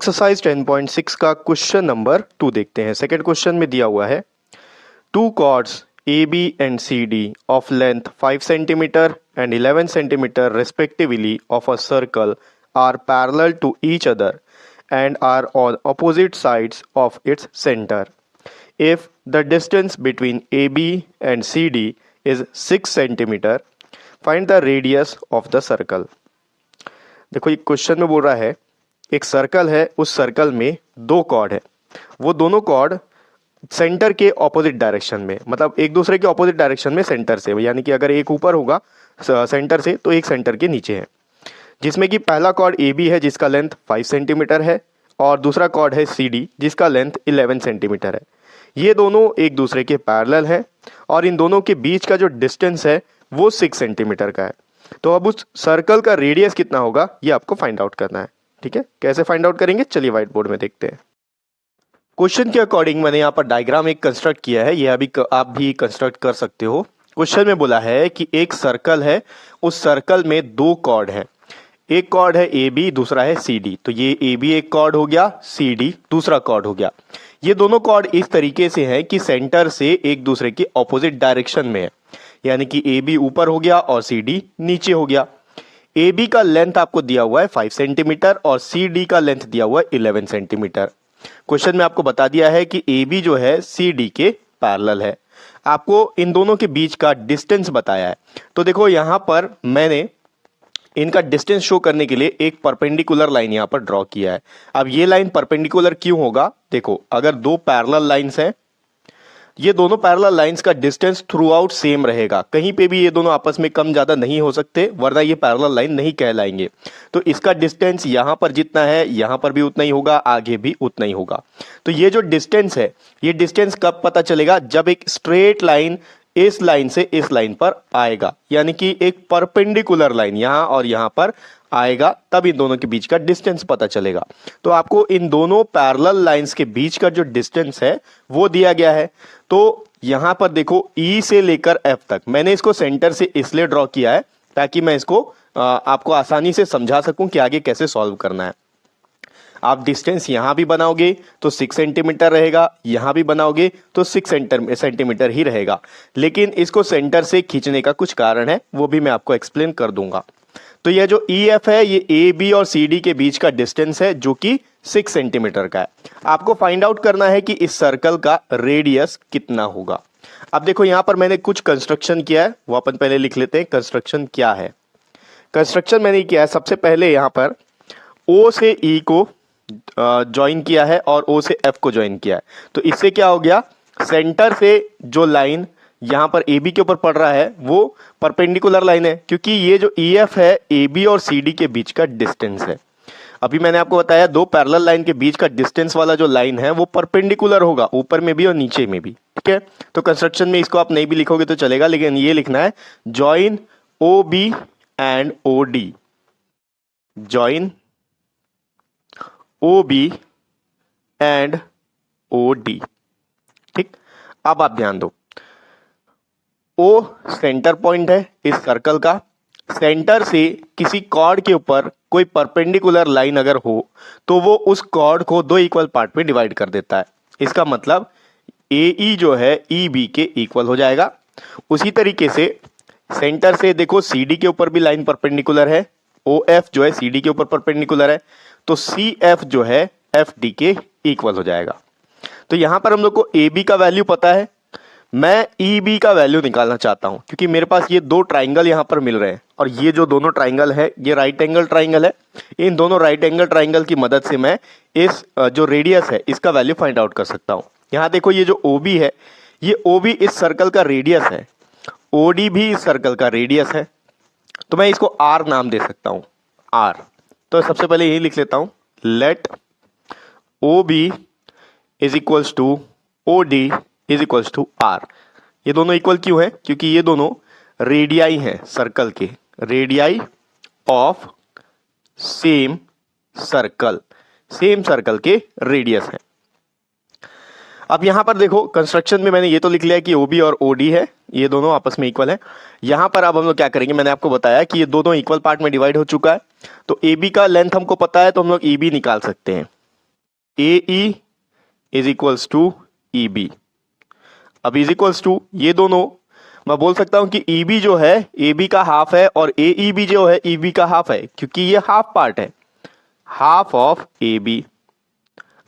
Exercise 10.6 का question number 2 देखते हैं। सेकंड क्वेश्चन में दिया हुआ है two chords A B and C D of length 5 centimetre and 11 centimetre respectively of a circle are parallel to each other and are on opposite sides of its center. If the distance between AB and CD is 6 centimeter, find the radius of the circle. देखो ये question में बोल रहा है एक circle है, उस circle में दो कॉर्ड है, वो दोनों कॉर्ड सेंटर के ऑपोजिट डायरेक्शन में, मतलब एक दूसरे के ऑपोजिट डायरेक्शन में सेंटर से, यानी कि अगर एक ऊपर होगा सेंटर से तो एक सेंटर के नीचे है, जिसमें कि पहला कॉर्ड ए बी है जिसका लेंथ 5 सेंटीमीटर है और दूसरा कॉर्ड है सी डी जिसका लेंथ 11 सेंटीमीटर है। ये दोनों एक दूसरे के पैरेलल है और इन दोनों के बीच का जो डिस्टेंस है वो 6 सेंटीमीटर का है। तो अब उस सर्कल का रेडियस कितना होगा ये आपको फाइंड आउट करना है। ठीक है, कैसे फाइंड आउट करेंगे चलिए व्हाइट बोर्ड में देखते हैं। क्वेश्चन के अकॉर्डिंग मैंने यहाँ पर डायग्राम एक कंस्ट्रक्ट किया है, ये अभी आप भी कंस्ट्रक्ट कर सकते हो। क्वेश्चन में बोला है कि एक सर्कल है, उस सर्कल में दो कॉर्ड है, एक कॉर्ड है ए बी, दूसरा है सी डी। तो ये ए बी एक कॉर्ड हो गया, सी डी दूसरा कॉर्ड हो गया। ये दोनों कॉर्ड इस तरीके से हैं कि सेंटर से एक दूसरे के ऑपोजिट डायरेक्शन में है, यानी कि ए बी ऊपर हो गया और सी डी नीचे हो गया। ए बी का लेंथ आपको दिया हुआ है 5 सेंटीमीटर और सी डी का लेंथ दिया हुआ है 11 सेंटीमीटर। क्वेश्चन में आपको बता दिया है कि ए बी जो है सी डी के पैरेलल है। आपको इन दोनों के बीच का डिस्टेंस बताया है। तो देखो यहां पर मैंने इनका डिस्टेंस शो करने के लिए एक परपेंडिकुलर लाइन यहां पर ड्रॉ किया है। अब ये लाइन परपेंडिकुलर क्यों होगा, देखो अगर दो पैरेलल लाइंस हैं, ये दोनों पैरेलल लाइंस का डिस्टेंस थ्रू आउट सेम रहेगा, कहीं पे भी ये दोनों आपस में कम ज्यादा नहीं हो सकते, वरना ये पैरेलल लाइन नहीं कहलाएंगे। तो इसका डिस्टेंस यहां पर जितना है यहां पर भी उतना ही होगा, आगे भी उतना ही होगा। तो ये जो डिस्टेंस है, ये डिस्टेंस कब पता चलेगा, जब एक स्ट्रेट लाइन इस लाइन से इस लाइन पर आएगा, यानी कि एक परपेंडिकुलर लाइन यहां और यहां पर आएगा, तब इन दोनों के बीच का डिस्टेंस पता चलेगा। तो आपको इन दोनों पैरेलल लाइंस के बीच का जो डिस्टेंस है वो दिया गया है। तो यहां पर देखो ई से लेकर एफ तक मैंने इसको सेंटर से इसलिए ड्रॉ किया है ताकि मैं इसको आपको आसानी से समझा सकूं कि आगे कैसे सॉल्व करना है। आप डिस्टेंस यहां भी बनाओगे तो 6 सेंटीमीटर रहेगा, यहां भी बनाओगे तो 6 सेंटीमीटर ही रहेगा, लेकिन इसको सेंटर से खींचने का कुछ कारण है, वो भी मैं आपको एक्सप्लेन कर दूंगा। तो यह जो ई एफ है ये ए बी और सी डी के बीच का डिस्टेंस है जो कि 6 सेंटीमीटर का है। आपको फाइंड आउट करना है कि इस सर्कल का रेडियस कितना होगा। अब देखो यहां पर मैंने कुछ कंस्ट्रक्शन किया है, वो अपन पहले लिख लेते हैं। कंस्ट्रक्शन क्या है, कंस्ट्रक्शन मैंने किया है, सबसे पहले यहां पर ओ से ई को ज्वाइन किया है और ओ से एफ को ज्वाइन किया है। तो इससे क्या हो गया, सेंटर से जो लाइन यहां पर ए बी के ऊपर पड़ रहा है वो परपेंडिकुलर लाइन है, क्योंकि ये जो ई एफ है ए बी और सी डी के बीच का डिस्टेंस है। अभी मैंने आपको बताया दो पैरेलल लाइन के बीच का डिस्टेंस वाला जो लाइन है वो परपेंडिकुलर होगा, ऊपर में भी और नीचे में भी। ठीक है, तो कंस्ट्रक्शन में इसको आप नहीं भी लिखोगे तो चलेगा, लेकिन ये लिखना है join O B and O D, join O B and O D. ठीक, अब आप ध्यान दो, ओ सेंटर पॉइंट है इस सर्कल का, सेंटर से किसी कॉर्ड के ऊपर कोई परपेंडिकुलर लाइन अगर हो तो वो उस कॉर्ड को दो इक्वल पार्ट में डिवाइड कर देता है। इसका मतलब ए ई जो है ई बी के इक्वल हो जाएगा। उसी तरीके से सेंटर से देखो सी डी के ऊपर भी लाइन परपेंडिकुलर है, ओ एफ जो है सी डी के ऊपर परपेंडिकुलर है, तो सी एफ जो है एफ डी के इक्वल हो जाएगा। तो यहां पर हम लोग को ए बी का वैल्यू पता है, मैं ई बी का वैल्यू निकालना चाहता हूं, क्योंकि मेरे पास ये दो ट्राइंगल यहां पर मिल रहे हैं और ये जो दोनों ट्राइंगल है ये राइट एंगल ट्राइंगल है। इन दोनों राइट एंगल ट्राइंगल की मदद से मैं इस जो रेडियस है इसका वैल्यू फाइंड आउट कर सकता हूं। यहां देखो ये जो ओ बी है, ये ओ बी इस सर्कल का रेडियस है, ओ डी भी इस सर्कल का रेडियस है, तो मैं इसको आर नाम दे सकता हूं, आर। तो सबसे पहले यही लिख लेता हूं, let O B is equals to O D is equals to R. ये दोनों इक्वल क्यों है, क्योंकि ये दोनों रेडियाई हैं सर्कल के, radii of same circle, same circle के रेडियस है। अब यहां पर देखो कंस्ट्रक्शन में मैंने ये तो लिख लिया कि ओ बी और ओ डी है, ये दोनों आपस में इक्वल है। यहां पर अब हम लोग क्या करेंगे, मैंने आपको बताया कि ये दोनों इक्वल पार्ट में डिवाइड हो चुका है, तो ए बी का लेंथ हमको पता है तो हम लोग ई बी निकाल सकते हैं। A E is equals to E B. अब इज इक्वल्स टू ये दोनों मैं बोल सकता हूं कि ई बी जो है ए बी का हाफ है और ए ई बी जो है ई बी का हाफ है, क्योंकि ये हाफ पार्ट है, हाफ ऑफ ए बी।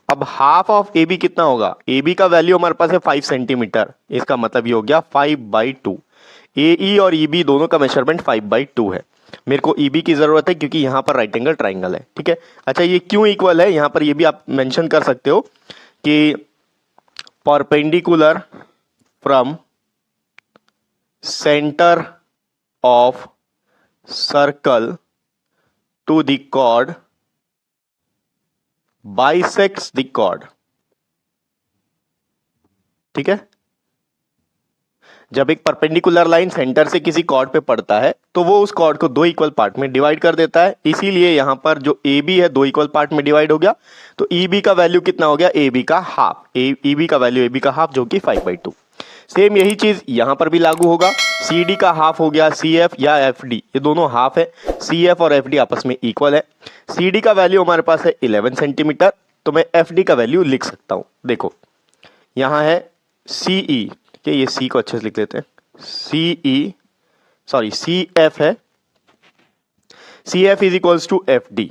अब हाफ ऑफ ए बी कितना होगा, ए बी का वैल्यू हमारे पास है 5 सेंटीमीटर, इसका मतलब ये हो गया 5/2। ए ई और ई बी दोनों का मेजरमेंट 5/2 है। मेरे को ई बी की जरूरत है क्योंकि यहां पर राइट एंगल ट्राइंगल है, ठीक है। अच्छा, ये क्यों इक्वल है, यहां पर ये भी आप मेंशन कर सकते हो कि perpendicular from centre of circle to the chord bisects the chord, ठीक है। जब एक परपेंडिकुलर लाइन सेंटर से किसी कॉर्ड पे पड़ता है तो वो उस कॉर्ड को दो इक्वल पार्ट में डिवाइड कर देता है, इसीलिए यहां पर जो ए बी है दो इक्वल पार्ट में डिवाइड हो गया। तो ई बी का वैल्यू कितना हो गया, ए बी का हाफ, ई बी का वैल्यू ए बी का हाफ जो कि 5/2। सेम यही चीज यहां पर भी लागू होगा। सी डी का हाफ हो गया सी एफ या एफ डी, ये दोनों हाफ है, सी एफ और एफ डी आपस में इक्वल है। सी डी का वैल्यू हमारे पास है 11 सेंटीमीटर, तो मैं एफ डी का वैल्यू लिख सकता हूं। देखो यहां है सी ई, ये सी को अच्छे से लिख लेते हैं, सी एफ है, C F is equals to F D.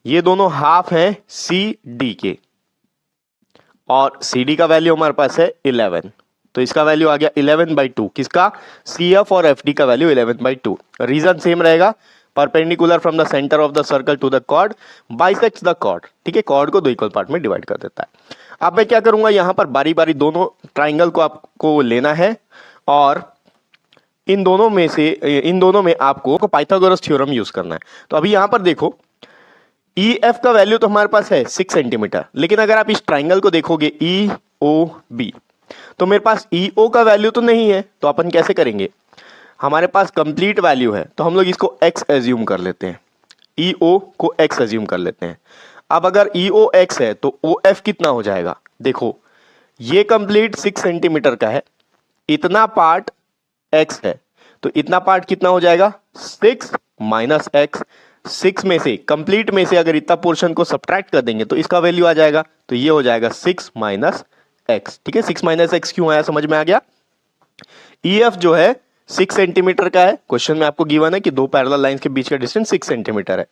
ये दोनों हाफ हैं सी डी के, और सी डी का वैल्यू हमारे पास है 11, तो इसका वैल्यू आ गया 11/2। किसका, सी एफ और एफ डी का वैल्यू 11/2। रीजन सेम रहेगा, perpendicular from the centre of the circle to the chord bisects the chord, ठीक है। कॉर्ड को दो इक्वल पार्ट में डिवाइड कर देता है। अब मैं क्या करूंगा, यहां पर बारी बारी दोनों ट्राइंगल को आपको लेना है और इन दोनों में आपको पाइथागोरस थ्योरम यूज करना है। तो अभी यहां पर देखो ई एफ का वैल्यू तो हमारे पास है 6 सेंटीमीटर, लेकिन अगर आप इस ट्राइंगल को देखोगे ई ओ बी, तो मेरे पास ई ओ का वैल्यू तो नहीं है, तो अपन कैसे करेंगे, हमारे पास कंप्लीट वैल्यू है तो हम लोग इसको x एज्यूम कर लेते हैं, ई ओ को x एज्यूम कर लेते हैं। अब अगर ई ओ x है तो ओ एफ कितना हो जाएगा, देखो ये कंप्लीट 6 सेंटीमीटर का है, इतना पार्ट x है, तो इतना पार्ट कितना हो जाएगा 6 माइनस एक्स। 6 में से कंप्लीट में से अगर इतना पोर्शन को सब्ट्रैक्ट कर देंगे तो इसका वैल्यू आ जाएगा, तो ये हो जाएगा 6 माइनस एक्स, ठीक है। 6 माइनस एक्स क्यों आया, समझ में आ गया। ई एफ जो है 6 सेंटीमीटर का है, क्वेश्चन में आपको गिवन है कि दो पैरेलल लाइंस के बीच का डिस्टेंस 6 सेंटीमीटर है,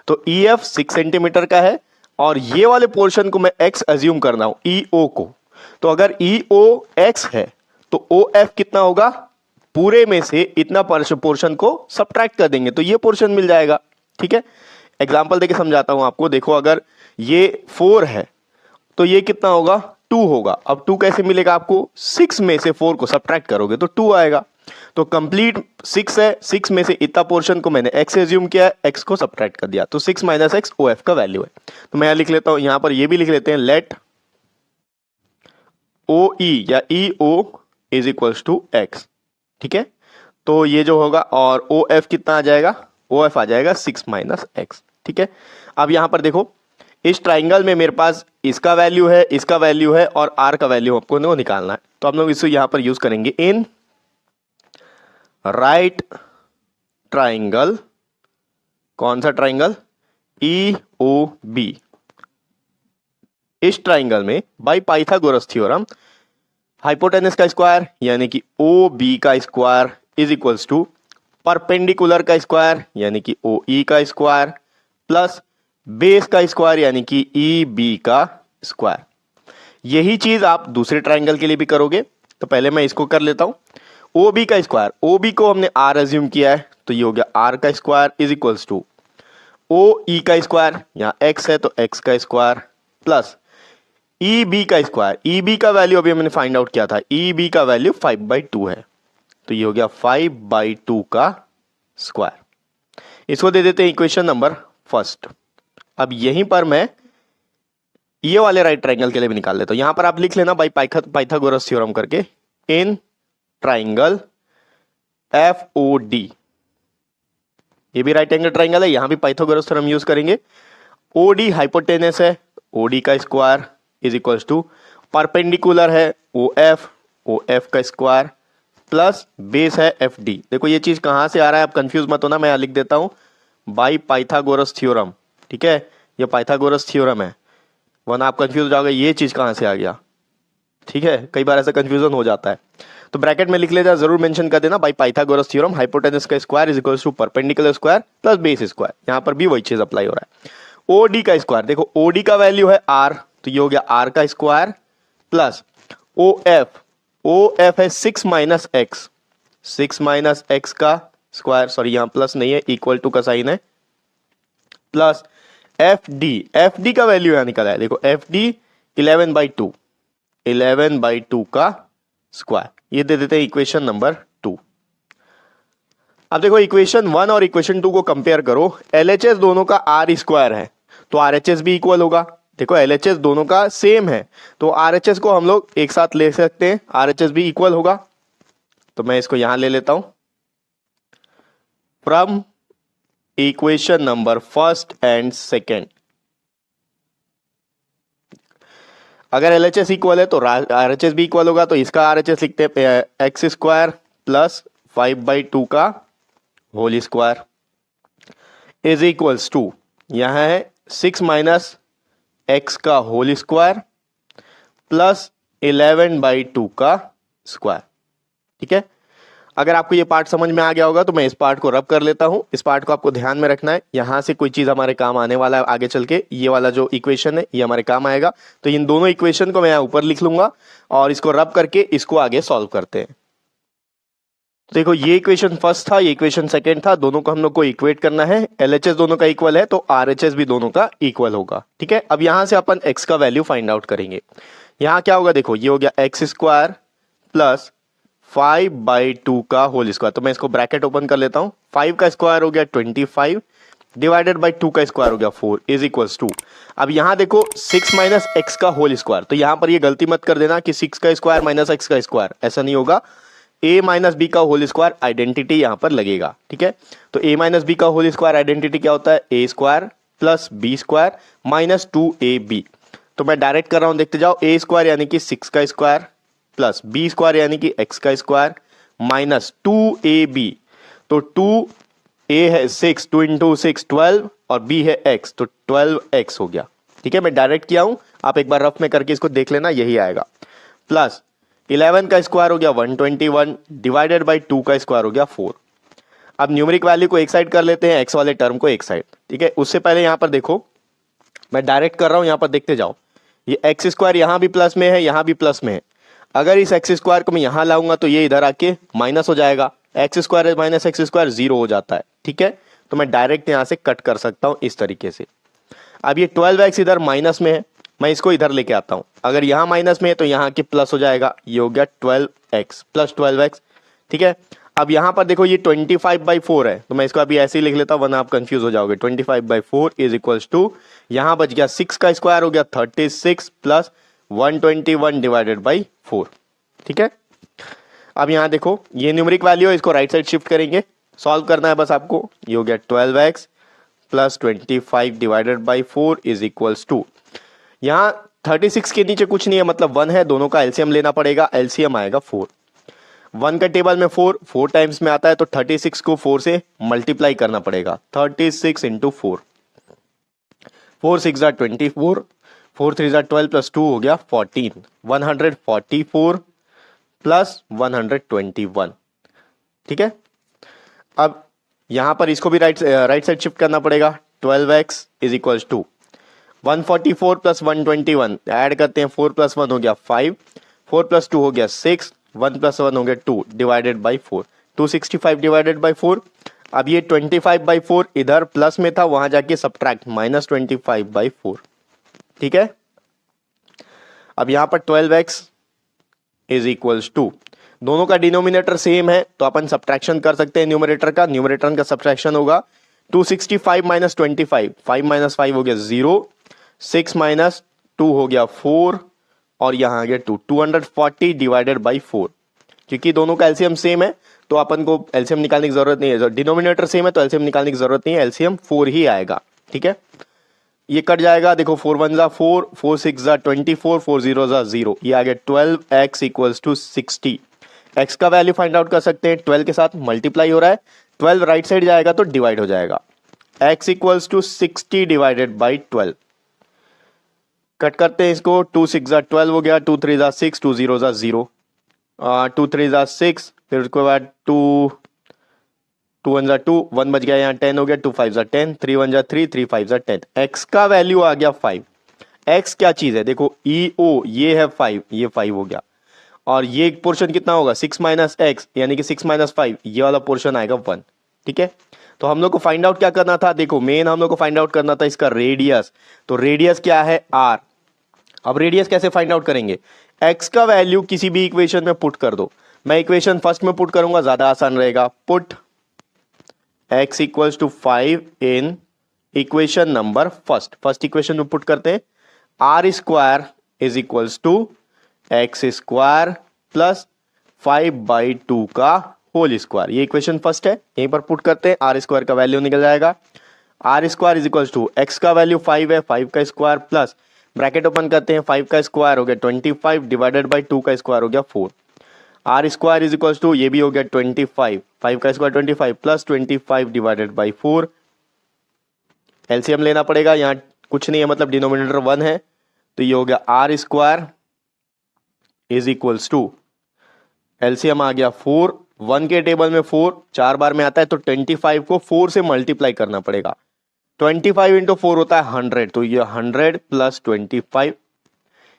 तो ई एफ 6 सेंटीमीटर का है, और ये वाले पोर्शन को मैं x अज्यूम कर रहा हूं ई ओ को, तो अगर ई ओ x है तो ओ एफ कितना होगा, पूरे में से इतना पोर्शन को सब्ट्रैक्ट कर देंगे तो ये पोर्शन मिल जाएगा, ठीक है। एग्जांपल देके समझाता हूं आपको, देखो अगर ये 4 है तो ये कितना होगा 2 होगा। अब 2 कैसे मिलेगा आपको, 6 में से 4 को सब्ट्रैक्ट करोगे तो 2 आएगा। तो कंप्लीट 6 है, 6 में से इतना पोर्शन को मैंने x एज्यूम किया है, x को सब्ट्रैक्ट कर दिया, तो 6 माइनस एक्स ओ एफ का वैल्यू है। तो मैं यहां लिख लेता हूं, यहां पर ये भी लिख लेते हैं, लेट ओ ई या E O is equals to X, ठीक है। तो ये जो होगा, और ओ एफ कितना आ जाएगा, ओ एफ आ जाएगा 6 माइनस एक्स, ठीक है। अब यहां पर देखो इस ट्राइंगल में मेरे पास इसका वैल्यू है, इसका वैल्यू है, और आर का वैल्यू आपको निकालना है, तो हम लोग इसको यहां पर यूज करेंगे इन राइट ट्राइंगल। कौन सा ट्राइंगल, ई ओ बी। इस ट्राइंगल में बाय पाइथागोरस थ्योरम हाइपोटेनस का स्क्वायर यानी कि ओ बी का square is equals to perpendicular का स्क्वायर यानी कि ओ ई का स्क्वायर प्लस बेस का स्क्वायर यानी कि ई बी का स्क्वायर। यही चीज आप दूसरे ट्राइंगल के लिए भी करोगे, तो पहले मैं इसको कर लेता हूं। ओ बी का स्क्वायर, ओ बी को हमने आर एज्यूम किया है, तो ये हो गया आर का square is equals to O E का स्क्वायर, यहां एक्स है तो एक्स का स्क्वायर प्लस ई बी का स्क्वायर। ई बी का वैल्यू अभी हमने फाइंड आउट किया था, ई बी का वैल्यू 5/2 है, तो ये हो गया 5/2 का स्क्वायर। इसको दे देते हैं इक्वेशन नंबर फर्स्ट। अब यहीं पर मैं ये वाले राइट ट्राइंगल के लिए भी निकाल लेता हूं। यहां पर आप लिख लेना बाय पाइथागोरस थ्योरम करके, in triangle F O D, ये भी राइट एंगल ट्राइंगल है, यहां भी पाइथागोरस थ्योरम यूज करेंगे। ओ डी हाइपोटेनस है, ओ डी का square is equals to perpendicular है ओ एफ का स्क्वायर प्लस बेस है एफ डी। देखो ये चीज कहां से आ रहा है, आप कंफ्यूज मत होना, मैं यहां लिख देता हूं बाय पाइथागोरस थ्योरम, ठीक है। ये पाइथागोरस थ्योरम है, वरना आप कंफ्यूज हो जाओगे ये चीज कहाँ से आ गया। ठीक है, कई बार ऐसा कंफ्यूजन हो जाता है। तो ब्रैकेट में लिख लेना, जरूर मेंशन कर देना, बाय पाइथागोरस थ्योरम हाइपोटेनस का square is equals to perpendicular square plus base square. यहां पर भी वही चीज अप्लाई हो रहा है। ओडी का स्क्वायर, देखो ओडी का वैल्यू है आर, तो ये हो गया आर का स्क्वायर प्लस ओ एफ है 6 माइनस एक्स, 6 माइनस एक्स का स्क्वायर, सॉरी यहां प्लस नहीं है, इक्वल टू का साइन है, प्लस एफ डी का वैल्यू यहां निकला है, देखो एफ डी 11/2 का स्क्वायर, ये दे देते हैं इक्वेशन नंबर 2। अब देखो इक्वेशन 1 और इक्वेशन 2 को कंपेयर करो। एलएचएस दोनों का आर स्क्वायर है तो आरएचएस भी इक्वल होगा। देखो एलएचएस दोनों का सेम है तो आरएचएस को हम लोग एक साथ ले सकते हैं, आरएचएस भी इक्वल होगा। तो मैं इसको यहां ले लेता हूं, from equation number first and second. अगर एलएचएस इक्वल है तो आरएचएस भी इक्वल होगा, तो इसका आरएचएस लिखते हैं एक्स स्क्वायर प्लस 5/2 का whole square is equals to, यहां है 6 माइनस एक्स का होल स्क्वायर प्लस 11/2 का स्क्वायर। ठीक है, अगर आपको ये पार्ट समझ में आ गया होगा तो मैं इस पार्ट को रब कर लेता हूं। इस पार्ट को आपको ध्यान में रखना है, यहां से कोई चीज हमारे काम आने वाला है आगे चल के। ये वाला जो इक्वेशन है ये हमारे काम आएगा, तो इन दोनों इक्वेशन को मैं यहां ऊपर लिख लूंगा और इसको रब करके इसको आगे सॉल्व करते हैं। तो देखो ये इक्वेशन फर्स्ट था, ये इक्वेशन सेकंड था, दोनों को हम लोग को इक्वेट करना है। एलएचएस दोनों का इक्वल है तो आरएचएस भी दोनों का इक्वल होगा। ठीक है, अब यहां से अपन एक्स का वैल्यू फाइंड आउट करेंगे। यहां क्या होगा, देखो ये हो गया एक्स स्क्वायर प्लस 5/2 का होल स्क्वायर, तो मैं इसको ब्रैकेट ओपन कर लेता हूं। 5 का स्क्वायर हो गया 25 डिवाइडेड बाई 2 का स्क्वायर हो गया 4 इज इक्वल्स टू, अब यहां देखो 6 माइनस एक्स का होल स्क्वायर, तो यहां पर ये गलती मत कर देना कि 6 का स्क्वायर माइनस एक्स का स्क्वायर, ऐसा नहीं होगा। a माइनस बी का होल स्क्वायर आइडेंटिटी यहां पर लगेगा। ठीक है, तो a माइनस बी का होल स्क्वायर आइडेंटिटी क्या होता है, a square plus B square minus 2ab। तो मैं डायरेक्ट कर रहा हूं, देखते जाओ, a स्क्वायर यानी कि 6 का स्क्वायर प्लस बी स्क्वायर यानी कि एक्स का स्क्वायर माइनस 2ab, तो 2a है 6, 2 इंटू 6 12 और b है x, तो 12x हो गया। ठीक है, मैं डायरेक्ट किया हूं, आप एक बार रफ में करके इसको देख लेना, यही आएगा। प्लस 11 का स्क्वायर हो गया 121 डिवाइडेड बाई 2 का स्क्वायर हो गया 4। अब न्यूमेरिक वैल्यू को एक साइड कर लेते हैं, एक्स वाले टर्म को एक साइड। ठीक है, उससे पहले यहां पर देखो, मैं डायरेक्ट कर रहा हूं, यहां पर देखते जाओ, ये एक्स स्क्वायर यहां भी प्लस में है, यहां भी प्लस में है। अगर इस एक्स स्क्वायर को मैं यहां लाऊंगा तो ये इधर आके माइनस हो जाएगा, x square minus x square 0 हो जाता है। ठीक है, तो मैं डायरेक्ट यहां से कट कर सकता हूं इस तरीके से। अब ये 12x इधर माइनस में है, मैं इसको इधर लेके आता हूं, अगर यहां माइनस में है तो यहां के प्लस हो जाएगा, ये हो गया 12x प्लस 12x। ठीक है, अब यहां पर देखो ये 25/4 है, तो मैं इसको अभी ऐसे ही लिख लेता हूं वरना आप कंफ्यूज हो जाओगे। 25/4 इज इक्वल्स टू, यहां बच गया 6 का स्क्वायर हो गया 36 प्लस 121 डिवाइडेड बाई 4। ठीक है, अब यहां देखो ये न्यूमेरिक वैल्यू है, इसको राइट साइड शिफ्ट करेंगे, सॉल्व करना है बस आपको। ये हो गया 12x plus 25 divided by 4 is equals to, यहां 36 के नीचे कुछ नहीं है, मतलब 1 है, दोनों का एलसीएम लेना पड़ेगा, एलसीएम आएगा 4। 1 का टेबल में 4 टाइम्स में आता है, तो 36 को 4 से मल्टीप्लाई करना पड़ेगा, 36 इंटू 4, 4 6 जार 24, 4 3 जार 12 प्लस 2 हो गया 14, 144 प्लस 121। ठीक है, अब यहां पर इसको भी राइट साइड शिफ्ट करना पड़ेगा। 12x इज इक्वल्स टू 144 प्लस 121 ऐड करते हैं, 4 प्लस 1 हो गया 5, 4 प्लस 2 हो गया 6, 1 प्लस 1 हो गया 2 डिवाइडेड बाई 4, 265 डिवाइडेड बाई 4। अब ये 25/4 इधर प्लस में था, वहां जाके सब्ट्रैक्ट माइनस 25/4। ठीक है, अब यहां पर 12x इज इक्वल्स टू, दोनों का डिनोमिनेटर सेम है तो अपन सब्ट्रैक्शन कर सकते हैं न्यूमरेटर का। न्यूमरेटर का सब्ट्रैक्शन होगा 265 माइनस 25, 5 माइनस 5 हो गया 0, 6 माइनस 2 हो गया 4 और यहां आ गया 2, 240 डिवाइडेड बाई 4। क्योंकि दोनों का एलसीएम सेम है तो अपन को एलसीएम निकालने की जरूरत नहीं है, डिनोमिनेटर सेम है तो एलसीएम निकालने की जरूरत नहीं है, एलसीएम 4 ही आएगा। ठीक है, ये कट जाएगा, देखो 4 1 जा 4, 4 6 जा 24, 4 0 जा 0, ये आ गया 12x इक्वल्स टू 60। x का वैल्यू फाइंड आउट कर सकते हैं, 12 के साथ मल्टीप्लाई हो रहा है, 12 राइट साइड जाएगा तो डिवाइड हो जाएगा, x equals to 60 divided by 12। Cut करते हैं इसको, 2 6 ज़ा 12 हो गया, 2 3 ज़ा 6, 2 0 ज़ा 0, 2 3 ज़ा 6, फिर उसके बाद 2 1 ज़ा 2, 1 बच गया यहाँ, 10 हो गया, 2 5 ज़ा 10, 3 1 ज़ा 3, 3 5 ज़ा 10। एक्स का वैल्यू आ गया 5। एक्स क्या चीज है, देखो EO ये है 5, ये 5 हो गया, और ये पोर्शन कितना होगा 6 माइनस एक्स, यानी कि 6 माइनस 5, ये वाला पोर्शन आएगा 1। ठीक है, तो हम लोग को फाइंड आउट क्या करना था, देखो मेन हम लोग को फाइंड आउट करना था इसका रेडियस। तो रेडियस क्या है R। अब रेडियस कैसे फाइंड आउट करेंगे, एक्स का वैल्यू किसी भी इक्वेशन में पुट कर दो। मैं इक्वेशन फर्स्ट में पुट करूंगा, ज्यादा आसान रहेगा। Put x equals to 5 in equation number first equation में पुट करते हैं, R square is equals to X square plus 5/2 का होल स्क्वायर। ये इक्वेशन फर्स्ट है, यहीं पर पुट करते हैं, आर स्क्वायर का वैल्यू निकल जाएगा। R square is equals to X का वैल्यू 5 है, 5 का स्क्वायर प्लस ब्रैकेट ओपन करते हैं, 5 का स्क्वायर हो गया 25 डिवाइडेड बाई 2 का स्क्वायर हो गया 4। R square is equals to ये भी हो गया 25, 5 का square 25 plus 25 divided by 4। LCM लेना पड़ेगा, यहाँ कुछ नहीं है मतलब डिनोमिनेटर 1 है, तो ये हो गया R square is equals to LCM आ गया 4, 1 के टेबल में 4 4 बार में आता है, तो 25 को 4 से मल्टीप्लाई करना पड़ेगा। 25 इंटू 4 होता है 100, तो ये 100 प्लस 25,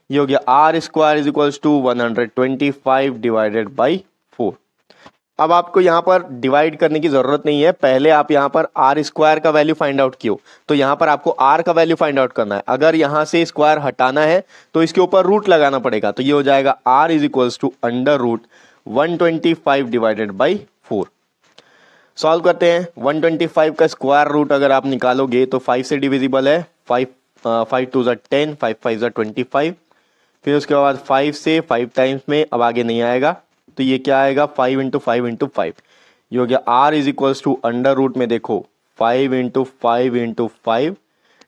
ये हो गया R square is equals to 125 divided by 4। अब आपको यहाँ पर डिवाइड करने की जरूरत नहीं है, पहले आप यहाँ पर आर स्क्वायर का वैल्यू फाइंड आउट किया, तो यहाँ पर आपको आर का वैल्यू फाइंड आउट करना है। अगर यहाँ से स्क्वायर हटाना है तो इसके ऊपर रूट लगाना पड़ेगा, तो ये हो जाएगा R is equals to under root 125 divided by 4। Solve करते हैं, 125 का स्क्वायर रूट अगर आप निकालोगे तो 5 से डिविजिबल है, 5 2 ज़ा 10, 5 5 ज़ा 25, फिर उसके बाद 5 से 5 टाइम्स में अब आगे नहीं आएगा, तो ये क्या आएगा 5 इंटू 5 इंटू 5, ये हो गया R is equals to under root में देखो 5 इंटू 5 इंटू 5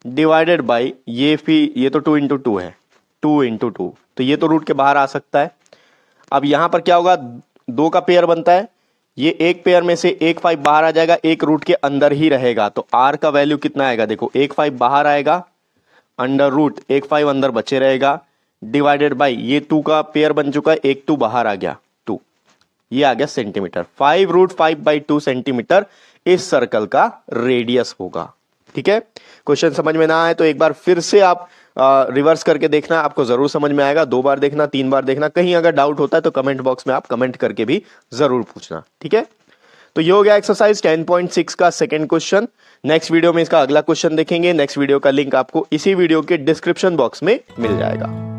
डिवाइडेड बाई ये तो 2 इंटू 2 है, 2 इंटू 2, तो ये तो रूट के बाहर आ सकता है। अब यहाँ पर क्या होगा, 2 का पेयर बनता है, ये एक पेयर में से एक 5 बाहर आ जाएगा, एक रूट के अंदर ही रहेगा, तो आर का वैल्यू कितना आएगा, देखो एक 5 बाहर आएगा, अंडर रूट एक 5 अंदर बचे रहेगा, डिवाइडेड बाई ये 2 का पेयर बन चुका है, एक 2 बाहर आ गया 2, ये आ गया सेंटीमीटर। 5√5/2 सेंटीमीटर इस सर्कल का रेडियस होगा। ठीक है, क्वेश्चन समझ में ना आए तो एक बार फिर से आप रिवर्स करके देखना, आपको जरूर समझ में आएगा। 2 बार देखना, 3 बार देखना, कहीं अगर डाउट होता है तो कमेंट बॉक्स में आप कमेंट करके भी जरूर पूछना। ठीक है, तो ये हो गया एक्सरसाइज 10.6 का सेकंड क्वेश्चन। नेक्स्ट वीडियो में इसका अगला क्वेश्चन देखेंगे। नेक्स्ट वीडियो का लिंक आपको इसी वीडियो के डिस्क्रिप्शन बॉक्स में मिल जाएगा।